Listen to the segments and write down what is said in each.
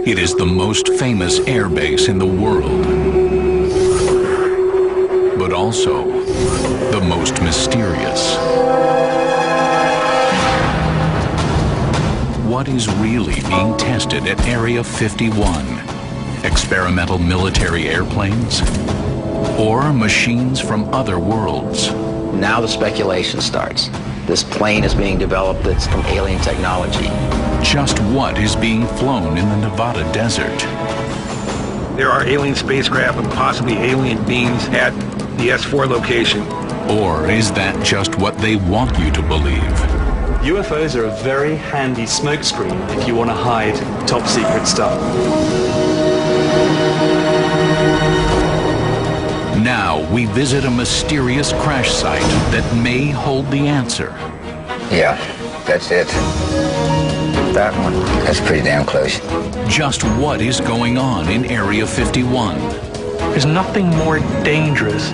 It is the most famous airbase in the world, but also the most mysterious. What is really being tested at Area 51? Experimental military airplanes? Or machines from other worlds? Now the speculation starts. This plane is being developed that's from alien technology. Just what is being flown in the Nevada desert? There are alien spacecraft and possibly alien beings at the S4 location. Or is that just what they want you to believe? UFOs are a very handy smokescreen if you want to hide top secret stuff. Now we visit a mysterious crash site that may hold the answer. Yeah, that's it. That one. That's pretty damn close. Just what is going on in Area 51? There's nothing more dangerous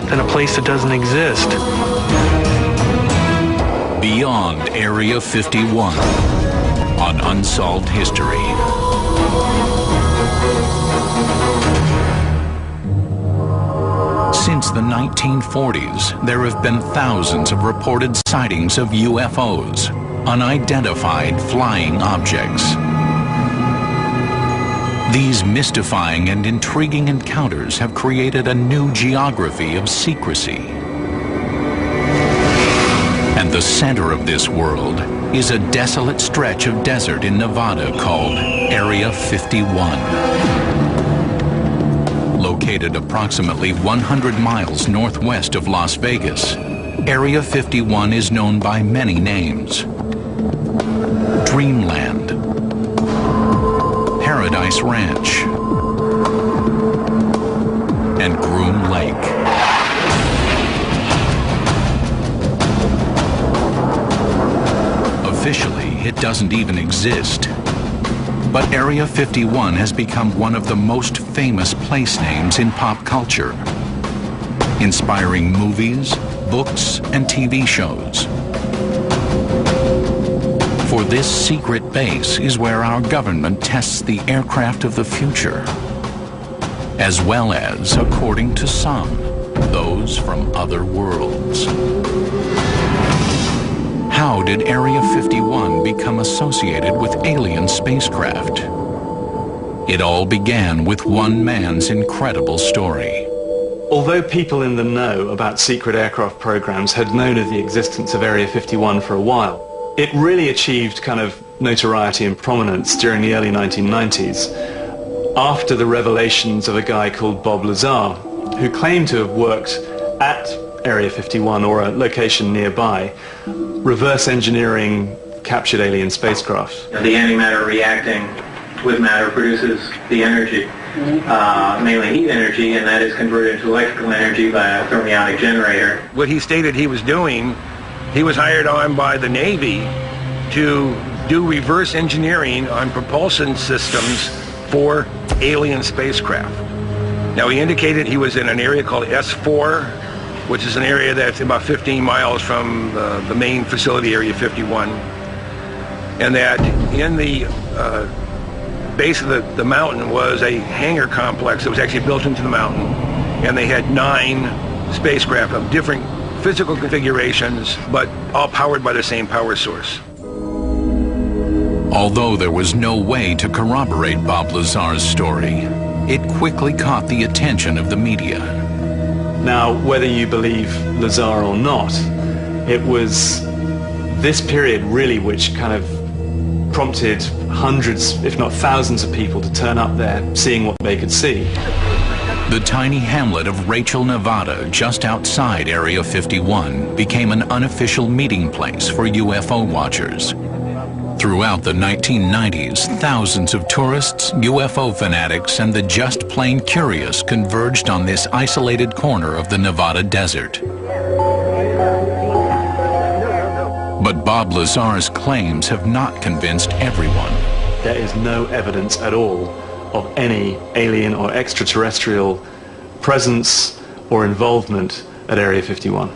than a place that doesn't exist. Beyond Area 51 on Unsolved History. Since the 1940s, there have been thousands of reported sightings of UFOs, unidentified flying objects. These mystifying and intriguing encounters have created a new geography of secrecy. And the center of this world is a desolate stretch of desert in Nevada called Area 51. Located approximately 100 miles northwest of Las Vegas, Area 51 is known by many names. Dreamland, Paradise Ranch, and Groom Lake. Officially, it doesn't even exist. But Area 51 has become one of the most famous place names in pop culture, inspiring movies, books, and TV shows. For this secret base is where our government tests the aircraft of the future, as well as, according to some, those from other worlds. How did Area 51 become associated with alien spacecraft? It all began with one man's incredible story. Although people in the know about secret aircraft programs had known of the existence of Area 51 for a while, it really achieved kind of notoriety and prominence during the early 1990s after the revelations of a guy called Bob Lazar, who claimed to have worked at Area 51 or a location nearby, reverse engineering captured alien spacecraft. The antimatter reacting with matter produces the energy, mainly heat energy, and that is converted into electrical energy by a thermionic generator. What he stated he was doing, he was hired on by the Navy to do reverse engineering on propulsion systems for alien spacecraft. Now, he indicated he was in an area called S4, which is an area that's about 15 miles from the main facility, Area 51, and that in the base of the mountain was a hangar complex that was actually built into the mountain, and they had 9 spacecraft of different physical configurations, but all powered by the same power source. Although there was no way to corroborate Bob Lazar's story, it quickly caught the attention of the media. Now, whether you believe Lazar or not, it was this period really which kind of prompted hundreds, if not thousands of people to turn up there seeing what they could see. The tiny hamlet of Rachel, Nevada, just outside Area 51, became an unofficial meeting place for UFO watchers. Throughout the 1990s, thousands of tourists, UFO fanatics, and the just plain curious converged on this isolated corner of the Nevada desert. But Bob Lazar's claims have not convinced everyone. There is no evidence at all of any alien or extraterrestrial presence or involvement at Area 51.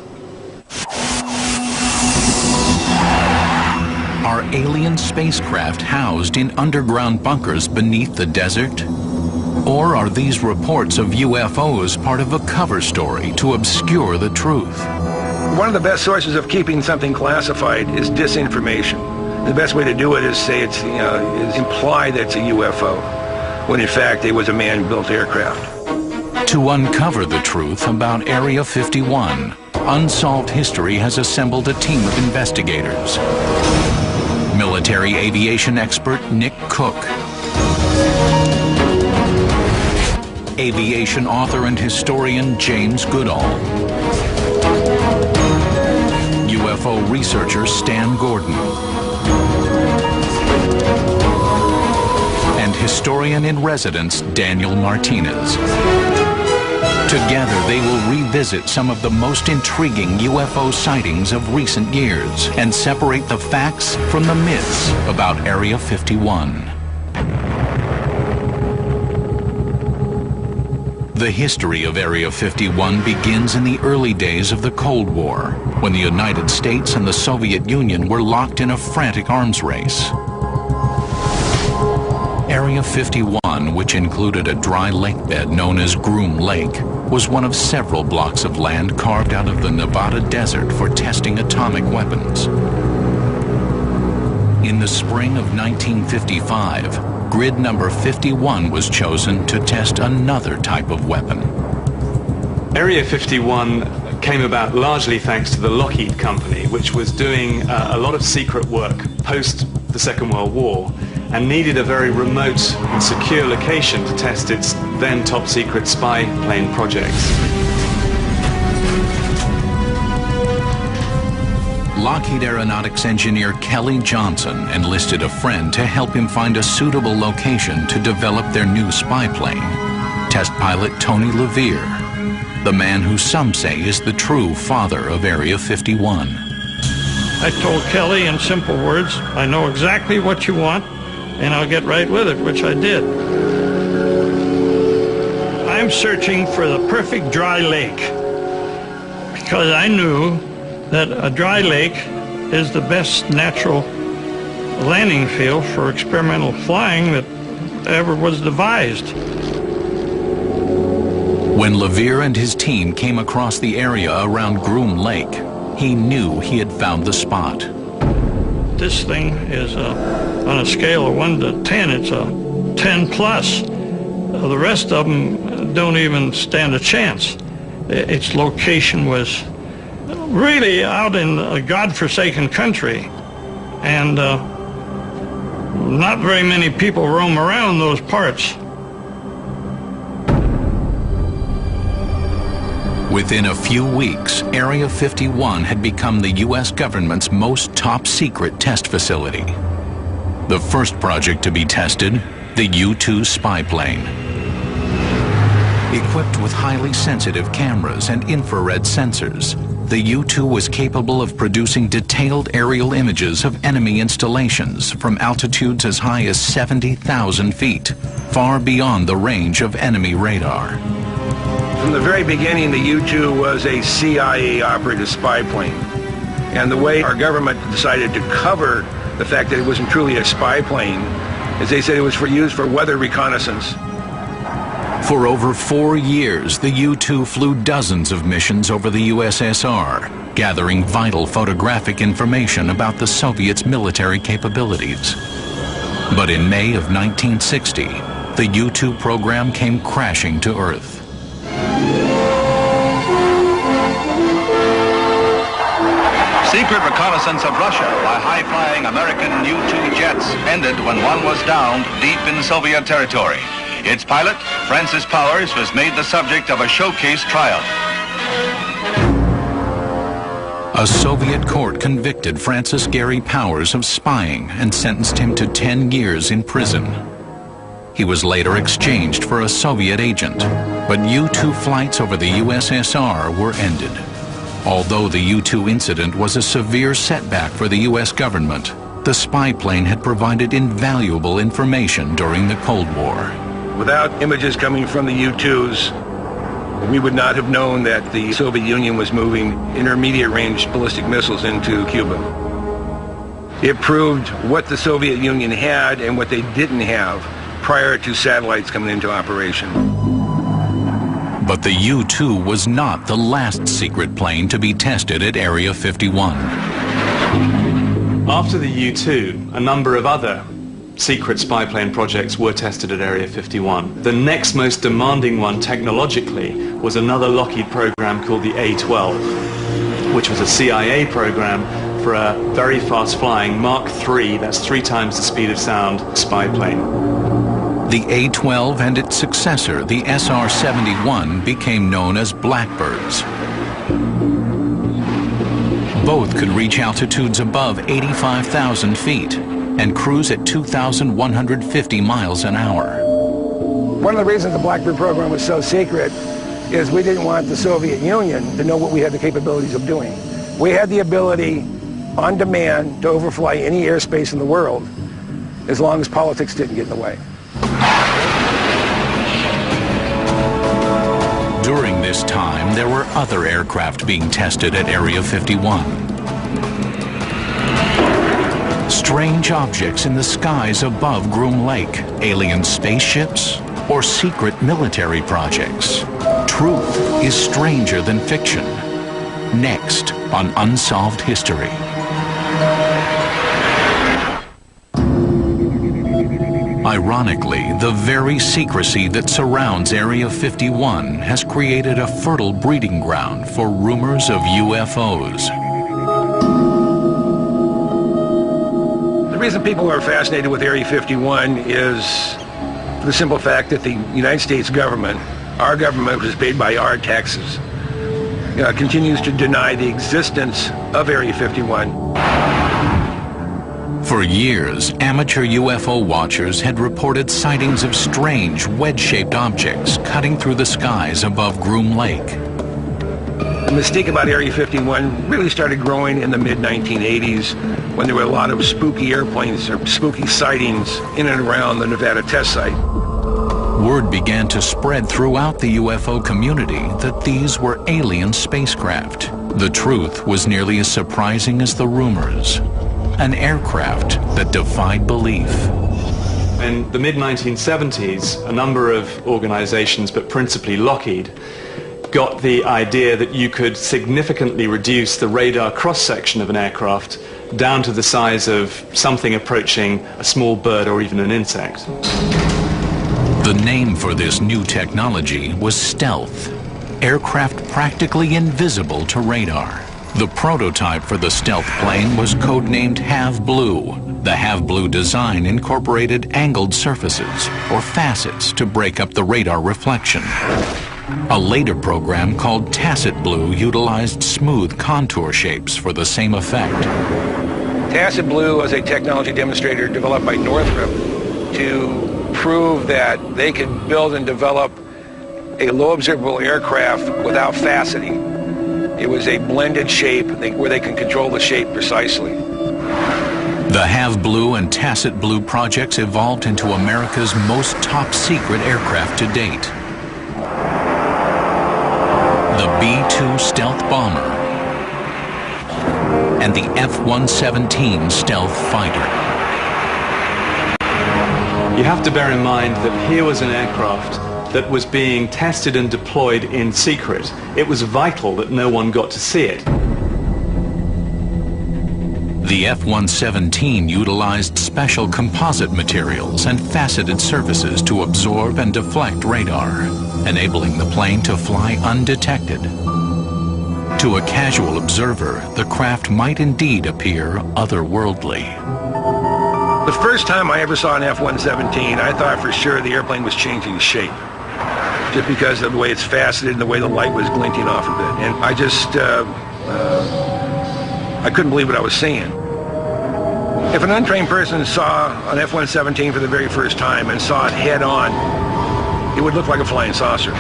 Are alien spacecraft housed in underground bunkers beneath the desert? Or are these reports of UFOs part of a cover story to obscure the truth? One of the best sources of keeping something classified is disinformation. The best way to do it is say it's, is imply that it's a UFO, when in fact it was a man-built aircraft. To uncover the truth about Area 51, Unsolved History has assembled a team of investigators. Military aviation expert Nick Cook, aviation author and historian James Goodall, UFO researcher Stan Gordon, and historian-in-residence Daniel Martinez. Together, they will revisit some of the most intriguing UFO sightings of recent years and separate the facts from the myths about Area 51. The history of Area 51 begins in the early days of the Cold War, when the United States and the Soviet Union were locked in a frantic arms race. Area 51, which included a dry lake bed known as Groom Lake, was one of several blocks of land carved out of the Nevada desert for testing atomic weapons. In the spring of 1955, grid number 51 was chosen to test another type of weapon. Area 51 came about largely thanks to the Lockheed Company, which was doing a lot of secret work post the Second World War and needed a very remote and secure location to test its then top-secret spy plane projects. Lockheed Aeronautics engineer Kelly Johnson enlisted a friend to help him find a suitable location to develop their new spy plane, test pilot Tony LeVere, the man who some say is the true father of Area 51. I told Kelly in simple words, I know exactly what you want, and I'll get right with it, which I did. I'm searching for the perfect dry lake, because I knew that a dry lake is the best natural landing field for experimental flying that ever was devised. When LeVere and his team came across the area around Groom Lake, he knew he had found the spot. This thing is, on a scale of 1 to 10, it's a 10 plus. The rest of them don't even stand a chance. Its location was really out in a godforsaken country, and not very many people roam around those parts. Within a few weeks, Area 51 had become the U.S. government's most top-secret test facility. The first project to be tested, the U-2 spy plane. Equipped with highly sensitive cameras and infrared sensors, the U-2 was capable of producing detailed aerial images of enemy installations from altitudes as high as 70,000 feet, far beyond the range of enemy radar. From the very beginning, the U-2 was a CIA-operated spy plane. And the way our government decided to cover the fact that it wasn't truly a spy plane is they said it was used for weather reconnaissance. For over 4 years, the U-2 flew dozens of missions over the USSR, gathering vital photographic information about the Soviets' military capabilities. But in May of 1960, the U-2 program came crashing to Earth. Secret reconnaissance of Russia by high-flying American U-2 jets ended when one was downed deep in Soviet territory. Its pilot, Francis Powers, was made the subject of a showcase trial. A Soviet court convicted Francis Gary Powers of spying and sentenced him to 10 years in prison. He was later exchanged for a Soviet agent, but U-2 flights over the USSR were ended. Although the U-2 incident was a severe setback for the U.S. government, the spy plane had provided invaluable information during the Cold War. Without images coming from the U-2s, we would not have known that the Soviet Union was moving intermediate-range ballistic missiles into Cuba. It proved what the Soviet Union had and what they didn't have prior to satellites coming into operation. But the U-2 was not the last secret plane to be tested at Area 51. After the U-2, a number of other secret spy plane projects were tested at Area 51. The next most demanding one technologically was another Lockheed program called the A-12, which was a CIA program for a very fast-flying Mark III, that's 3 times the speed of sound, spy plane. The A-12 and its successor, the SR-71, became known as Blackbirds. Both could reach altitudes above 85,000 feet and cruise at 2,150 miles an hour. One of the reasons the Blackbird program was so secret is we didn't want the Soviet Union to know what we had the capabilities of doing. We had the ability, on demand, to overfly any airspace in the world as long as politics didn't get in the way. During this time, there were other aircraft being tested at Area 51. Strange objects in the skies above Groom Lake, alien spaceships, or secret military projects. Truth is stranger than fiction. Next on Unsolved History. Ironically, the very secrecy that surrounds Area 51 has created a fertile breeding ground for rumors of UFOs. The reason people are fascinated with Area 51 is the simple fact that the United States government, our government, which is paid by our taxes, continues to deny the existence of Area 51. For years, amateur UFO watchers had reported sightings of strange, wedge-shaped objects cutting through the skies above Groom Lake. The mystique about Area 51 really started growing in the mid-1980s when there were a lot of spooky airplanes or spooky sightings in and around the Nevada test site. Word began to spread throughout the UFO community that these were alien spacecraft. The truth was nearly as surprising as the rumors. An aircraft that defied belief. In the mid-1970s, a number of organizations, but principally Lockheed, got the idea that you could significantly reduce the radar cross-section of an aircraft down to the size of something approaching a small bird or even an insect. The name for this new technology was stealth, aircraft practically invisible to radar. The prototype for the stealth plane was codenamed Have Blue. The Have Blue design incorporated angled surfaces or facets to break up the radar reflection. A later program called Tacit Blue utilized smooth contour shapes for the same effect. Tacit Blue was a technology demonstrator developed by Northrop to prove that they could build and develop a low observable aircraft without faceting. It was a blended shape where they can control the shape precisely. The Have Blue and Tacit Blue projects evolved into America's most top-secret aircraft to date. The B-2 stealth bomber and the F-117 stealth fighter. You have to bear in mind that here was an aircraft that was being tested and deployed in secret. It was vital that no one got to see it. The F-117 utilized special composite materials and faceted surfaces to absorb and deflect radar, enabling the plane to fly undetected. To a casual observer, the craft might indeed appear otherworldly. The first time I ever saw an F-117, I thought for sure the airplane was changing shape, just because of the way it's faceted and the way the light was glinting off of it. And I just, I couldn't believe what I was seeing. If an untrained person saw an F-117 for the very first time and saw it head on, it would look like a flying saucer.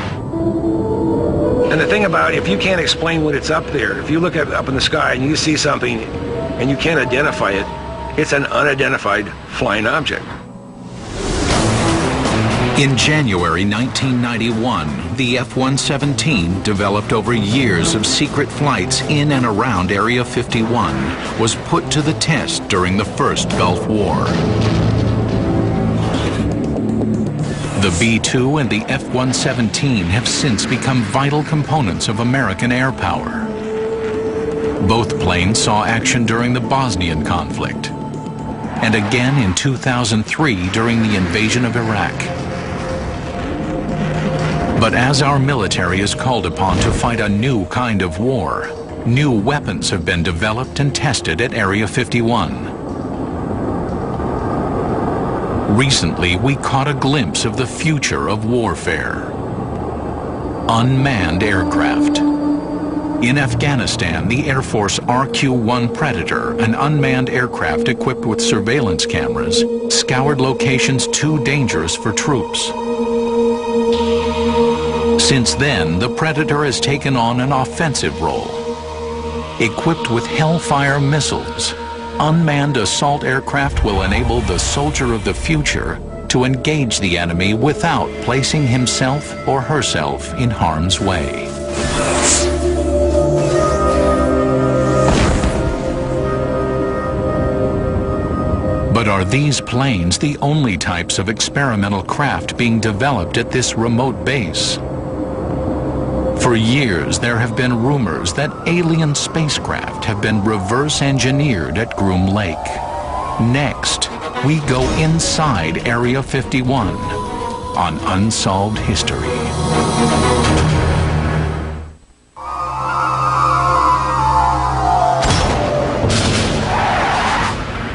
And the thing about it, if you can't explain what it's up there, if you look up in the sky and you see something and you can't identify it, it's an unidentified flying object. In January 1991, the F-117, developed over years of secret flights in and around Area 51, was put to the test during the First Gulf War. The B-2 and the F-117 have since become vital components of American air power. Both planes saw action during the Bosnian conflict, and again in 2003 during the invasion of Iraq. But as our military is called upon to fight a new kind of war, new weapons have been developed and tested at Area 51. Recently, we caught a glimpse of the future of warfare. Unmanned aircraft. In Afghanistan, the Air Force RQ-1 Predator, an unmanned aircraft equipped with surveillance cameras, scoured locations too dangerous for troops. Since then, the Predator has taken on an offensive role. Equipped with Hellfire missiles, unmanned assault aircraft will enable the soldier of the future to engage the enemy without placing himself or herself in harm's way. But are these planes the only types of experimental craft being developed at this remote base? For years, there have been rumors that alien spacecraft have been reverse engineered at Groom Lake. Next, we go inside Area 51 on Unsolved History.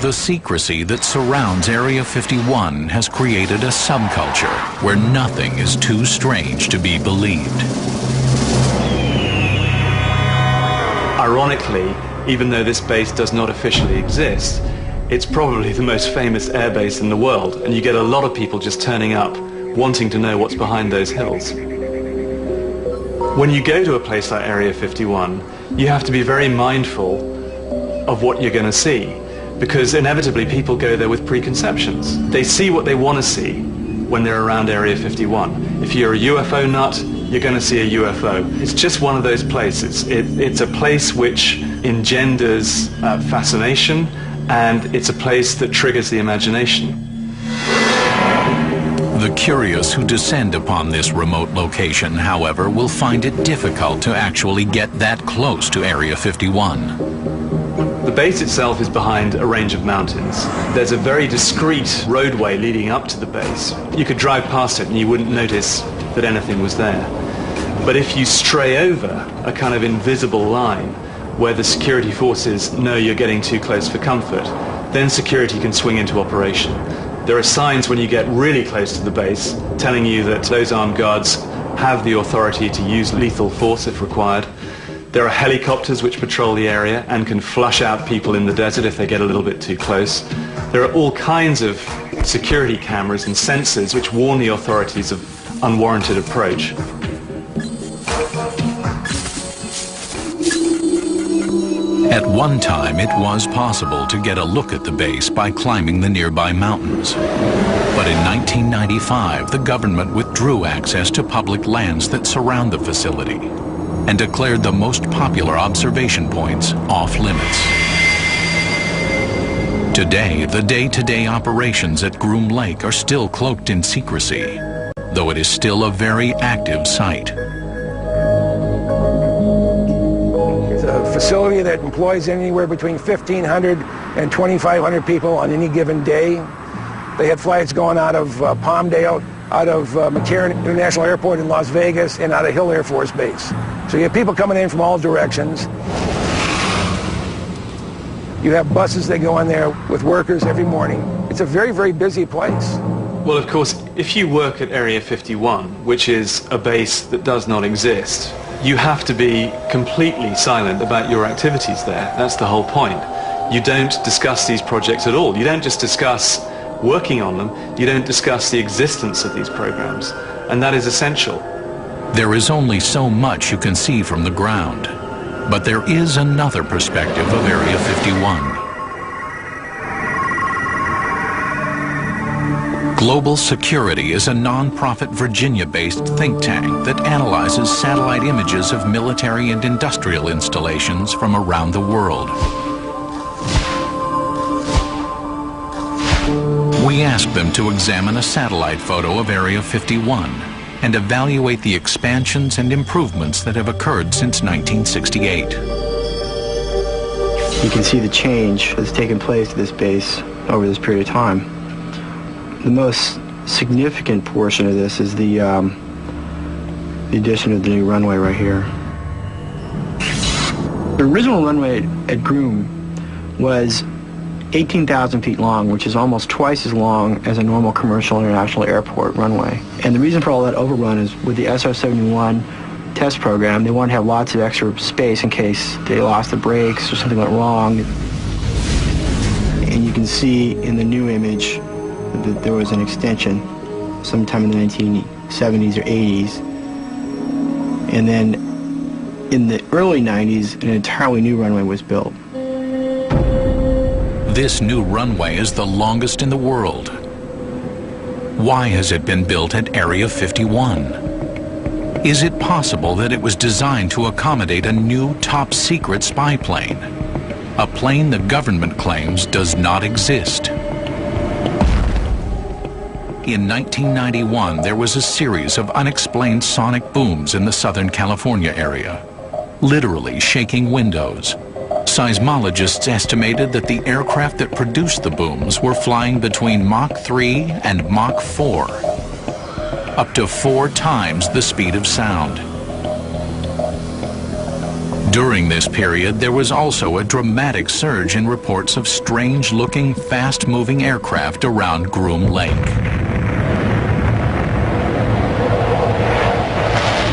The secrecy that surrounds Area 51 has created a subculture where nothing is too strange to be believed. Ironically, even though this base does not officially exist, it's probably the most famous airbase in the world, and you get a lot of people just turning up, wanting to know what's behind those hills. When you go to a place like Area 51, you have to be very mindful of what you're going to see, because inevitably people go there with preconceptions. They see what they want to see when they're around Area 51. If you're a UFO nut, you're going to see a UFO. It's just one of those places. It's a place which engenders fascination, and it's a place that triggers the imagination. The curious who descend upon this remote location, however, will find it difficult to actually get that close to Area 51. The base itself is behind a range of mountains. There's a very discreet roadway leading up to the base. You could drive past it and you wouldn't notice that anything was there. But if you stray over a kind of invisible line where the security forces know you're getting too close for comfort, then security can swing into operation. There are signs when you get really close to the base telling you that those armed guards have the authority to use lethal force if required. There are helicopters which patrol the area and can flush out people in the desert if they get a little bit too close. There are all kinds of security cameras and sensors which warn the authorities of unwarranted approach. At one time, it was possible to get a look at the base by climbing the nearby mountains. But in 1995, the government withdrew access to public lands that surround the facility and declared the most popular observation points off limits. Today, the day-to-day operations at Groom Lake are still cloaked in secrecy, though it is still a very active site. It's a facility that employs anywhere between 1,500 and 2,500 people on any given day. They had flights going out of Palmdale, out of McCarran International Airport in Las Vegas, and out of Hill Air Force Base. So you have people coming in from all directions. You have buses that go in there with workers every morning. It's a very, very busy place. Well, of course, if you work at Area 51, which is a base that does not exist, you have to be completely silent about your activities there. That's the whole point. You don't discuss these projects at all. You don't just discuss working on them, you don't discuss the existence of these programs, and that is essential. There is only so much you can see from the ground, but there is another perspective of Area 51. Global Security is a non-profit Virginia-based think tank that analyzes satellite images of military and industrial installations from around the world. We asked them to examine a satellite photo of Area 51 and evaluate the expansions and improvements that have occurred since 1968. You can see the change that's taken place at this base over this period of time. The most significant portion of this is the addition of the new runway right here. The original runway at Groom was 18,000 feet long, which is almost twice as long as a normal commercial international airport runway. And the reason for all that overrun is with the SR-71 test program, they wanted to have lots of extra space in case they lost the brakes or something went wrong. And you can see in the new image that there was an extension sometime in the 1970s or 80s. And then in the early 90s, an entirely new runway was built. This new runway is the longest in the world. Why has it been built at Area 51? Is it possible that it was designed to accommodate a new top-secret spy plane? A plane the government claims does not exist. In 1991, there was a series of unexplained sonic booms in the Southern California area, literally shaking windows. Seismologists estimated that the aircraft that produced the booms were flying between Mach 3 and Mach 4, up to 4 times the speed of sound. During this period, there was also a dramatic surge in reports of strange-looking, fast-moving aircraft around Groom Lake.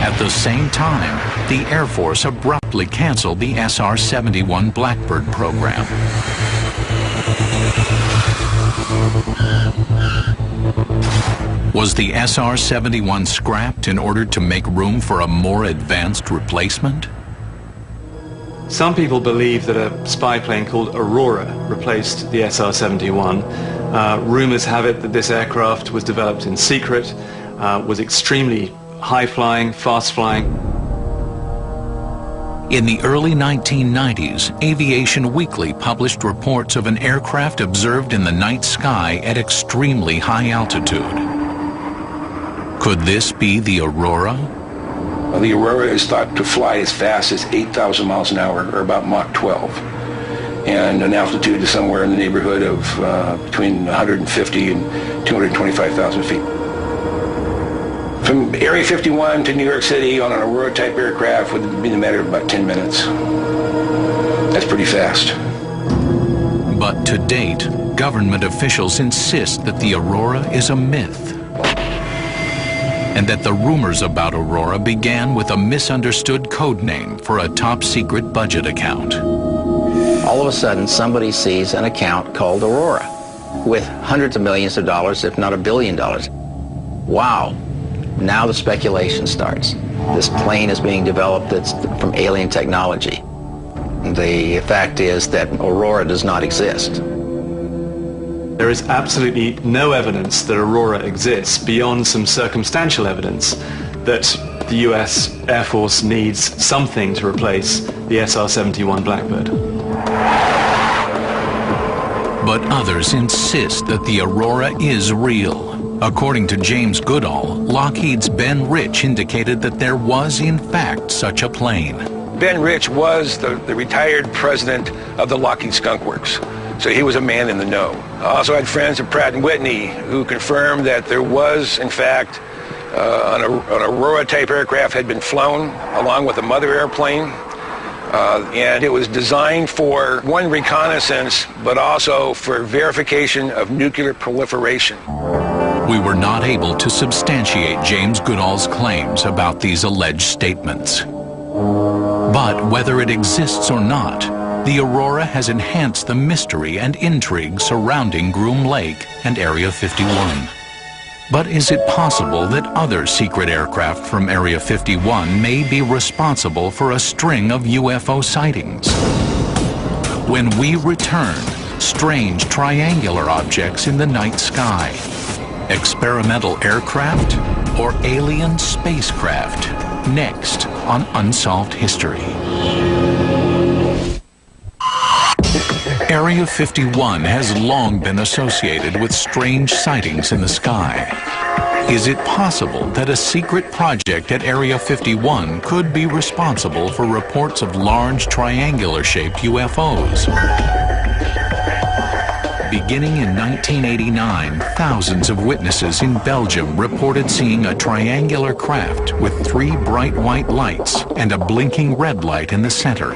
At the same time, the Air Force abruptly canceled the SR-71 Blackbird program. Was the SR-71 scrapped in order to make room for a more advanced replacement? Some people believe that a spy plane called Aurora replaced the SR-71. Rumors have it that this aircraft was developed in secret, was extremely high-flying, fast-flying. In the early 1990s, Aviation Weekly published reports of an aircraft observed in the night sky at extremely high altitude. Could this be the Aurora? The Aurora is thought to fly as fast as 8,000 miles an hour, or about Mach 12, and an altitude is somewhere in the neighborhood of between 150 and 225,000 feet. From Area 51 to New York City on an Aurora-type aircraft would be in a matter of about 10 minutes. That's pretty fast. But to date, government officials insist that the Aurora is a myth, and that the rumors about Aurora began with a misunderstood code name for a top-secret budget account. All of a sudden, somebody sees an account called Aurora with hundreds of millions of dollars, if not $1 billion. Wow. Now the speculation starts. This plane is being developed that's from alien technology. The fact is that Aurora does not exist. There is absolutely no evidence that Aurora exists beyond some circumstantial evidence that the US Air Force needs something to replace the SR-71 Blackbird. But others insist that the Aurora is real. According to James Goodall, Lockheed's Ben Rich indicated that there was, in fact, such a plane. Ben Rich was the retired president of the Lockheed Skunk Works, so he was a man in the know. I also had friends at Pratt & Whitney who confirmed that there was, in fact, an Aurora-type aircraft had been flown along with a mother airplane, and it was designed for, one, reconnaissance, but also for verification of nuclear proliferation. We were not able to substantiate James Goodall's claims about these alleged statements. But whether it exists or not, the Aurora has enhanced the mystery and intrigue surrounding Groom Lake and Area 51. But is it possible that other secret aircraft from Area 51 may be responsible for a string of UFO sightings? When we return, strange triangular objects in the night sky. Experimental aircraft or alien spacecraft? Next on Unsolved History. Area 51 has long been associated with strange sightings in the sky. Is it possible that a secret project at Area 51 could be responsible for reports of large triangular-shaped UFOs? Beginning in 1989, thousands of witnesses in Belgium reported seeing a triangular craft with 3 bright white lights and a blinking red light in the center.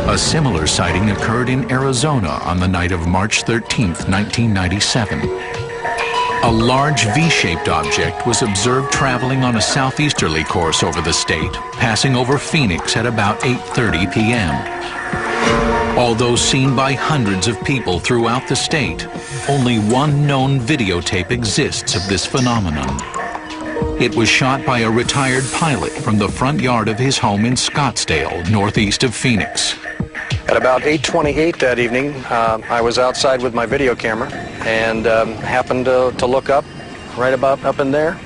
A similar sighting occurred in Arizona on the night of March 13, 1997. A large V-shaped object was observed traveling on a southeasterly course over the state, passing over Phoenix at about 8:30 p.m. Although seen by hundreds of people throughout the state, only one known videotape exists of this phenomenon. It was shot by a retired pilot from the front yard of his home in Scottsdale, northeast of Phoenix. At about 8:28 that evening, I was outside with my video camera and happened to look up, right about up in there,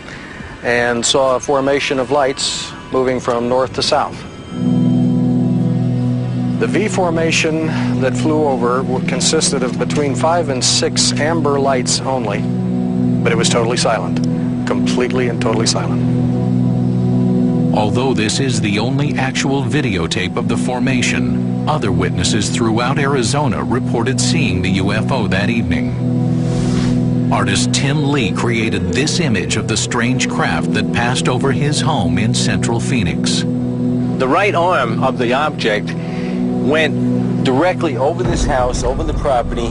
and saw a formation of lights moving from north to south. The V formation that flew over consisted of between 5 and 6 amber lights only, but it was totally silent, completely and totally silent. Although this is the only actual videotape of the formation, other witnesses throughout Arizona reported seeing the UFO that evening. Artist Tim Lee created this image of the strange craft that passed over his home in central Phoenix. The right arm of the object went directly over this house, over the property,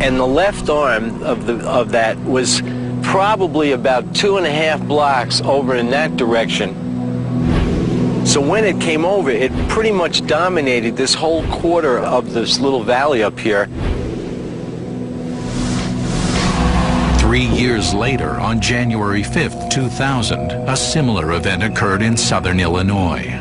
and the left arm of that was probably about 2.5 blocks over in that direction. So when it came over, it pretty much dominated this whole quarter of this little valley up here. 3 years later, on January 5th, 2000, a similar event occurred in southern Illinois.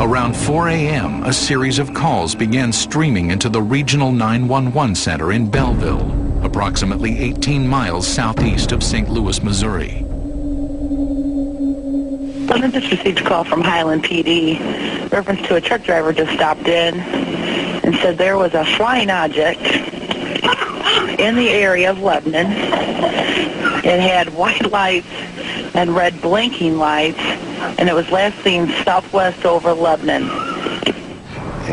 Around 4 a.m., a series of calls began streaming into the regional 911 center in Belleville, approximately 18 miles southeast of St. Louis, Missouri. I just received a call from Highland PD. Reference to a truck driver just stopped in and said there was a flying object in the area of Lebanon. It had white lights and red blinking lights, and it was last seen southwest over Lebanon.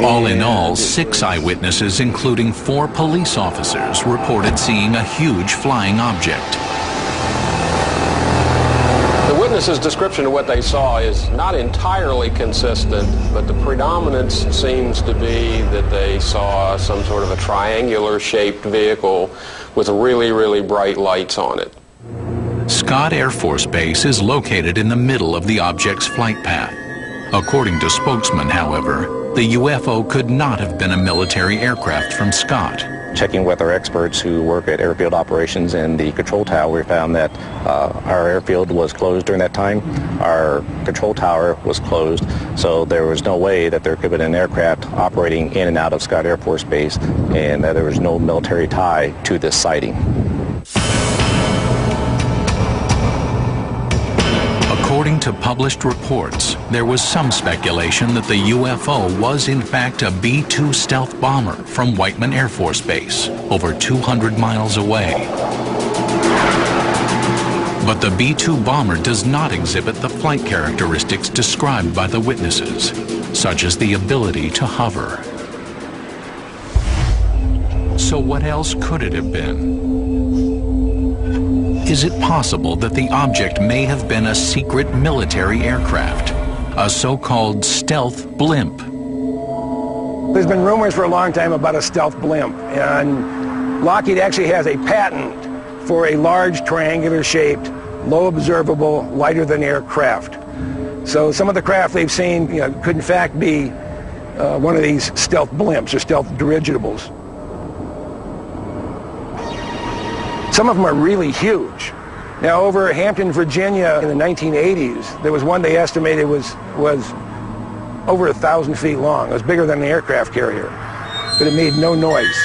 All in all, 6 eyewitnesses, including 4 police officers, reported seeing a huge flying object. The witnesses' description of what they saw is not entirely consistent, but the predominance seems to be that they saw some sort of a triangular-shaped vehicle with really, really bright lights on it. Scott Air Force Base is located in the middle of the object's flight path. According to spokesman, however, the UFO could not have been a military aircraft from Scott. Checking with our experts who work at airfield operations in the control tower, we found that our airfield was closed during that time. Our control tower was closed, so there was no way that there could have been an aircraft operating in and out of Scott Air Force Base, and that there was no military tie to this sighting. According to published reports, there was some speculation that the UFO was in fact a B-2 stealth bomber from Whiteman Air Force Base, over 200 miles away. But the B-2 bomber does not exhibit the flight characteristics described by the witnesses, such as the ability to hover. So what else could it have been? Is it possible that the object may have been a secret military aircraft, a so-called stealth blimp? There's been rumors for a long time about a stealth blimp, and Lockheed actually has a patent for a large triangular-shaped, low observable, lighter-than-air craft. So some of the craft they've seen, could in fact be one of these stealth blimps or stealth dirigibles. Some of them are really huge. Now, over Hampton, Virginia, in the 1980s, there was one they estimated was over 1,000 feet long. It was bigger than an aircraft carrier, but it made no noise.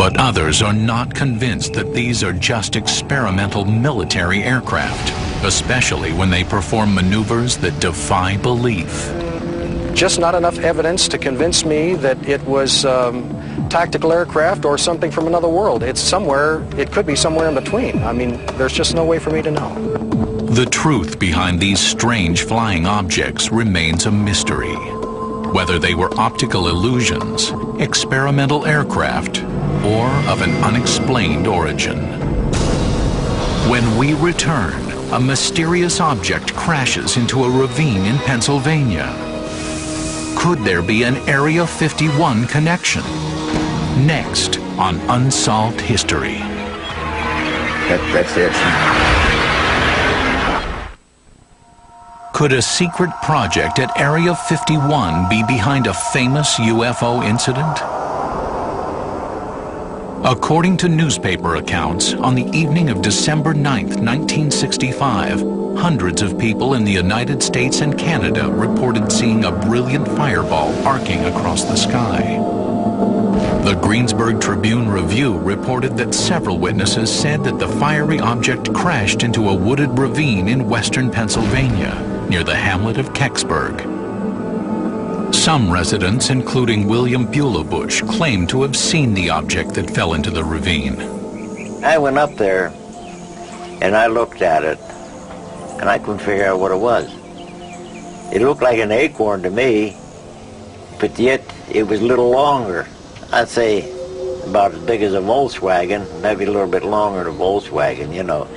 But others are not convinced that these are just experimental military aircraft, especially when they perform maneuvers that defy belief. Just not enough evidence to convince me that it was tactical aircraft or something from another world. It's somewhere, it could be somewhere in between. I mean, there's just no way for me to know. The truth behind these strange flying objects remains a mystery. Whether they were optical illusions, experimental aircraft, or of an unexplained origin. When we return, a mysterious object crashes into a ravine in Pennsylvania. Could there be an Area 51 connection? Next on Unsolved History. That's it. Could a secret project at Area 51 be behind a famous UFO incident? According to newspaper accounts, on the evening of December 9th, 1965, hundreds of people in the United States and Canada reported seeing a brilliant fireball arcing across the sky. The Greensburg Tribune-Review reported that several witnesses said that the fiery object crashed into a wooded ravine in western Pennsylvania, near the hamlet of Kecksburg. Some residents, including William Bulebush, claimed to have seen the object that fell into the ravine. I went up there and I looked at it and I couldn't figure out what it was. It looked like an acorn to me, but yet it was a little longer. I'd say about as big as a Volkswagen, maybe a little bit longer than a Volkswagen, you know.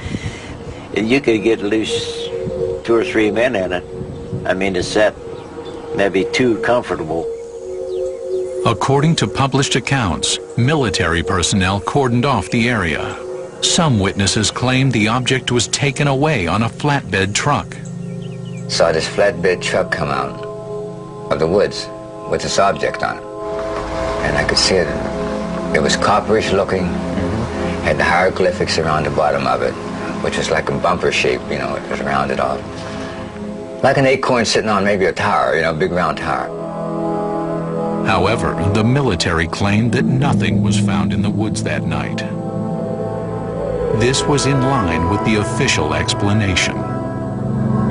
You could get loose 2 or 3 men in it. I mean, the set maybe too comfortable. According to published accounts, military personnel cordoned off the area. Some witnesses claimed the object was taken away on a flatbed truck. Saw this flatbed truck come out of the woods with this object on it. And I could see it. It was copperish looking, had the hieroglyphics around the bottom of it, which was like a bumper shape, you know, it was rounded off. Like an acorn sitting on maybe a tower, you know, a big round tower. However, the military claimed that nothing was found in the woods that night. This was in line with the official explanation.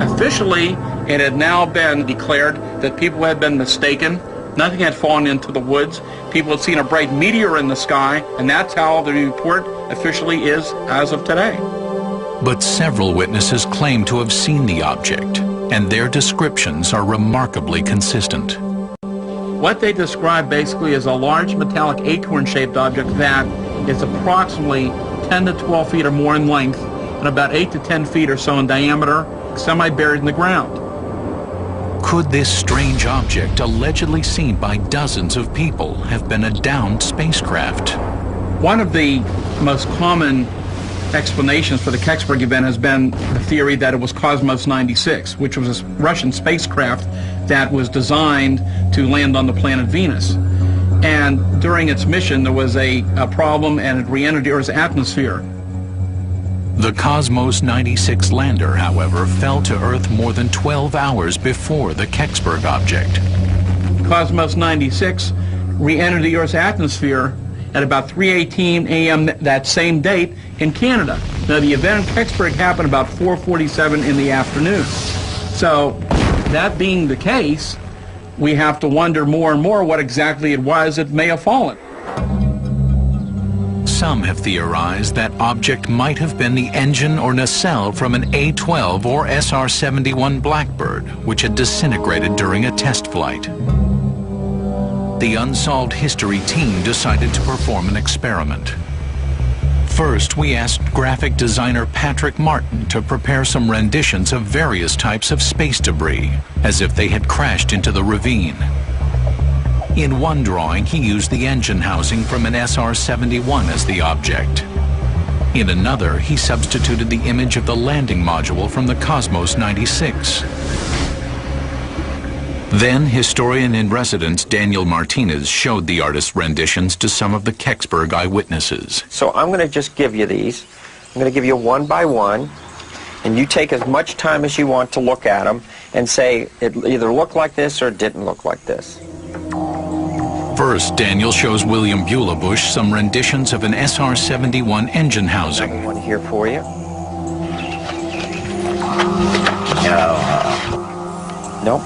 Officially, it had now been declared that people had been mistaken. Nothing had fallen into the woods. People had seen a bright meteor in the sky, and that's how the report officially is as of today. But several witnesses claim to have seen the object, and their descriptions are remarkably consistent. What they describe basically is a large metallic acorn-shaped object that is approximately 10 to 12 feet or more in length and about 8 to 10 feet or so in diameter, semi-buried in the ground. Could this strange object, allegedly seen by dozens of people, have been a downed spacecraft? One of the most common explanations for the Kecksburg event has been the theory that it was Cosmos 96, which was a Russian spacecraft that was designed to land on the planet Venus. And during its mission, there was a problem and it re-entered the Earth's atmosphere. The Cosmos 96 lander, however, fell to Earth more than 12 hours before the Kecksburg object. Cosmos 96 re-entered the Earth's atmosphere at about 3:18 a.m. that same date in Canada. Now, the event in Kecksburg happened about 4:47 in the afternoon. So, that being the case, we have to wonder more and more what exactly it was that may have fallen. Some have theorized that object might have been the engine or nacelle from an A-12 or SR-71 Blackbird, which had disintegrated during a test flight. The Unsolved History team decided to perform an experiment. First, we asked graphic designer Patrick Martin to prepare some renditions of various types of space debris, as if they had crashed into the ravine. In one drawing, he used the engine housing from an SR-71 as the object. In another, he substituted the image of the landing module from the Cosmos 96. Then, historian-in-residence Daniel Martinez showed the artist's renditions to some of the Kecksburg eyewitnesses. So I'm going to just give you these. I'm going to give you one by one, and you take as much time as you want to look at them and say it either looked like this or it didn't look like this. First, Daniel shows William Bush some renditions of an SR-71 engine housing. One here for you. Nope.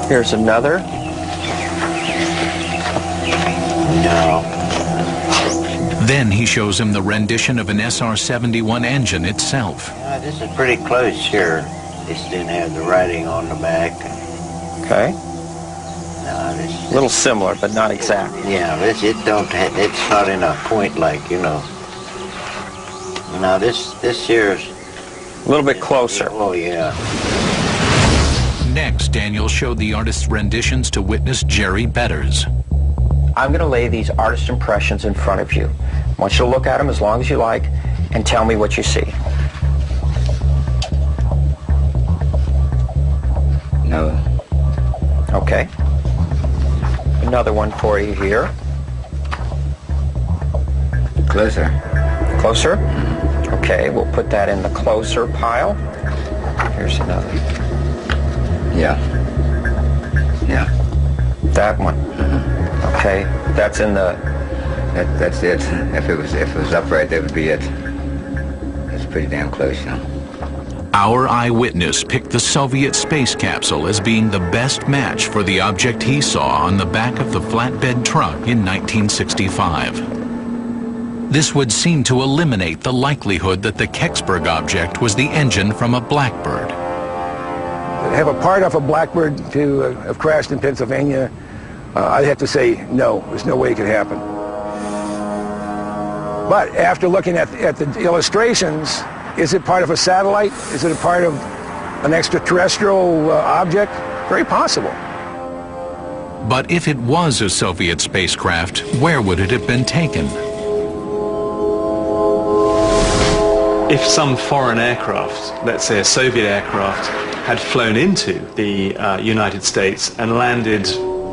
Here's another. No. Then he shows him the rendition of an SR-71 engine itself. This is pretty close here. This didn't have the writing on the back. Okay. No, this a little similar, but not exact. Yeah, it's not in a point like, you know. Now this here's a little bit closer. Oh yeah. Next, Daniel showed the artist's renditions to witness Jerry Betters. I'm going to lay these artist impressions in front of you. I want you to look at them as long as you like and tell me what you see. No. Okay. Another one for you here. Closer. Closer? Okay, we'll put that in the closer pile. Here's another. Yeah. Yeah. That one. Okay, that's in the... That's it. If it was upright, that would be it. It's pretty damn close, you know. Our eyewitness picked the Soviet space capsule as being the best match for the object he saw on the back of the flatbed truck in 1965. This would seem to eliminate the likelihood that the Kecksburg object was the engine from a Blackbird. Have a part off a Blackbird to have crashed in Pennsylvania, I'd have to say no. There's no way it could happen. But after looking at the illustrations, is it part of a satellite? Is it a part of an extraterrestrial object? Very possible. But if it was a Soviet spacecraft, where would it have been taken? If some foreign aircraft, let's say a Soviet aircraft, had flown into the United States and landed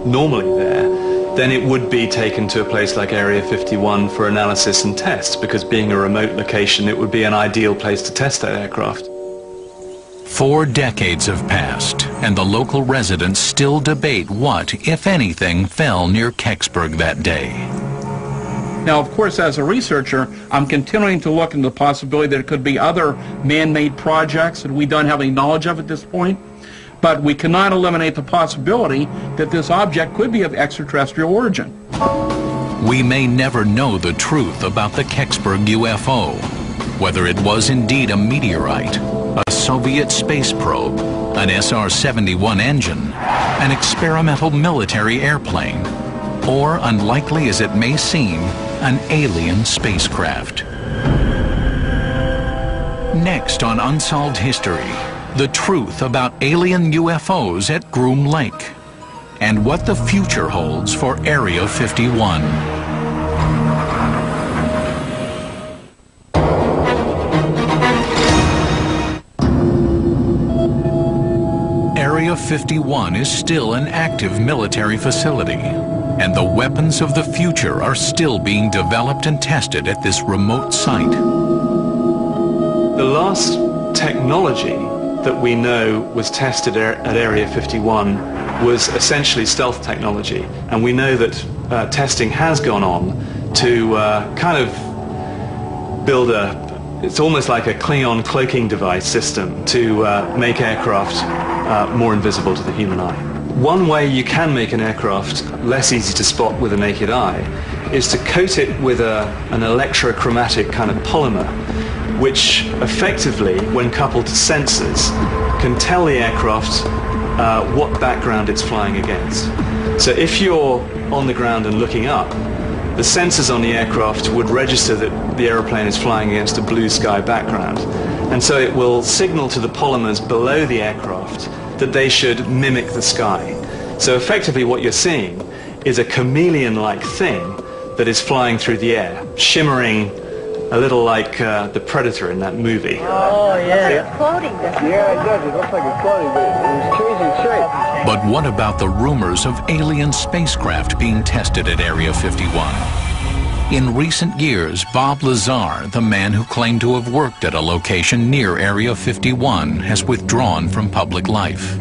normally there, then it would be taken to a place like Area 51 for analysis and test, because being a remote location, it would be an ideal place to test that aircraft. 4 decades have passed, and the local residents still debate what, if anything, fell near Kecksburg that day. Now, of course, as a researcher, I'm continuing to look into the possibility that it could be other man-made projects that we don't have any knowledge of at this point. But we cannot eliminate the possibility that this object could be of extraterrestrial origin. We may never know the truth about the Kecksburg UFO, whether it was indeed a meteorite, a Soviet space probe, an SR-71 engine, an experimental military airplane, or, unlikely as it may seem, an alien spacecraft. Next on Unsolved History, the truth about alien UFOs at Groom Lake, and what the future holds for Area 51. Area 51 is still an active military facility, and the weapons of the future are still being developed and tested at this remote site. The last technology that we know was tested at Area 51 was essentially stealth technology, and we know that testing has gone on to kind of build it's almost like a Klingon cloaking device system to make aircraft more invisible to the human eye. One way you can make an aircraft less easy to spot with a naked eye is to coat it with an electrochromatic kind of polymer, which effectively, when coupled to sensors, can tell the aircraft what background it's flying against. So if you're on the ground and looking up, the sensors on the aircraft would register that the aeroplane is flying against a blue sky background. And so it will signal to the polymers below the aircraft that they should mimic the sky. So effectively what you're seeing is a chameleon-like thing that is flying through the air, shimmering a little like the Predator in that movie. Oh, yeah. It's floating. Yeah, it does. It looks like it's floating, but it's changing shape. But what about the rumors of alien spacecraft being tested at Area 51? In recent years, Bob Lazar, the man who claimed to have worked at a location near Area 51, has withdrawn from public life.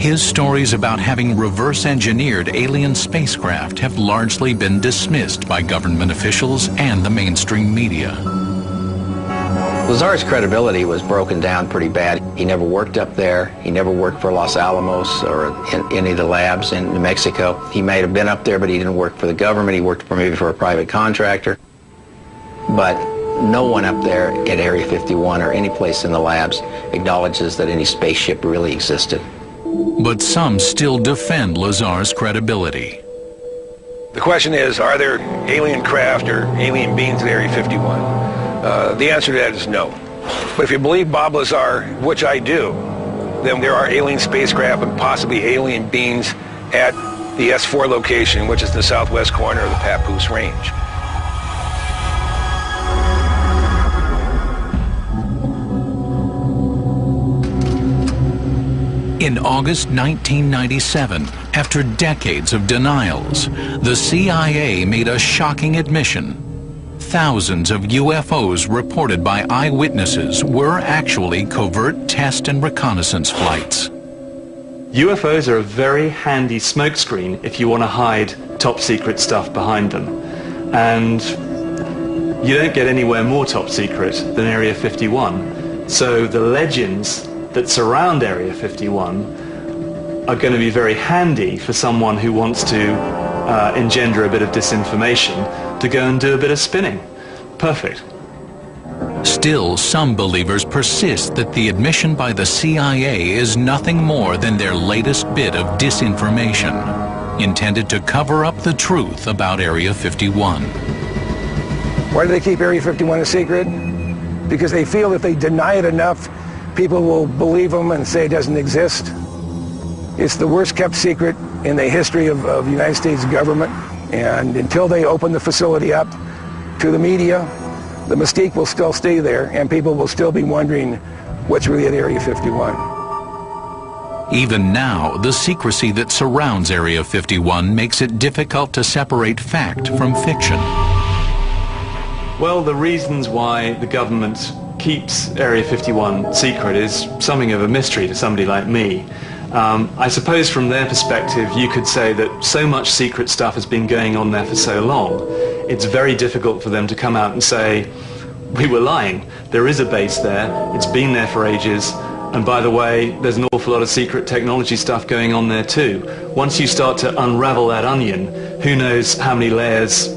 His stories about having reverse-engineered alien spacecraft have largely been dismissed by government officials and the mainstream media. Lazar's credibility was broken down pretty bad. He never worked up there. He never worked for Los Alamos or in any of the labs in New Mexico. He may have been up there, but he didn't work for the government. He worked maybe for a private contractor. But no one up there at Area 51 or any place in the labs acknowledges that any spaceship really existed. But some still defend Lazar's credibility. The question is, are there alien craft or alien beings at Area 51? The answer to that is no. But if you believe Bob Lazar, which I do, then there are alien spacecraft and possibly alien beings at the S4 location, which is the southwest corner of the Papoose Range. In August 1997, after decades of denials, the CIA made a shocking admission. Thousands of UFOs reported by eyewitnesses were actually covert test and reconnaissance flights. UFOs are a very handy smokescreen if you want to hide top secret stuff behind them. And you don't get anywhere more top secret than Area 51. So the legends that surround Area 51 are going to be very handy for someone who wants to engender a bit of disinformation to go and do a bit of spinning. Perfect. Still, some believers persist that the admission by the CIA is nothing more than their latest bit of disinformation, intended to cover up the truth about Area 51. Why do they keep Area 51 a secret? Because they feel if they deny it enough, people will believe them and say it doesn't exist. It's the worst kept secret in the history of the United States government. And until they open the facility up to the media, the mystique will still stay there and people will still be wondering what's really at Area 51. Even now, the secrecy that surrounds Area 51 makes it difficult to separate fact from fiction. Well, the reasons why the government keeps Area 51 secret is something of a mystery to somebody like me. I suppose from their perspective you could say that so much secret stuff has been going on there for so long, it's very difficult for them to come out and say, we were lying, there is a base there, it's been there for ages, and by the way, there's an awful lot of secret technology stuff going on there too. Once you start to unravel that onion, who knows how many layers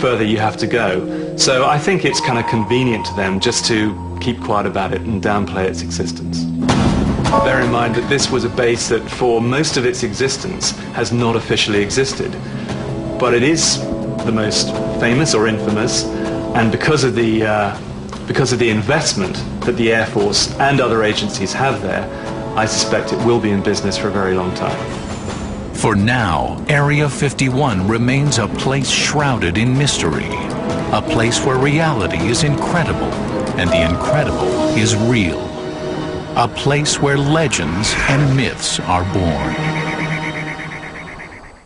further you have to go. So I think it's kind of convenient to them just to keep quiet about it and downplay its existence. Bear in mind that this was a base that for most of its existence has not officially existed. But it is the most famous or infamous, and because of the investment that the Air Force and other agencies have there, I suspect it will be in business for a very long time. For now, Area 51 remains a place shrouded in mystery, a place where reality is incredible and the incredible is real. A place where legends and myths are born.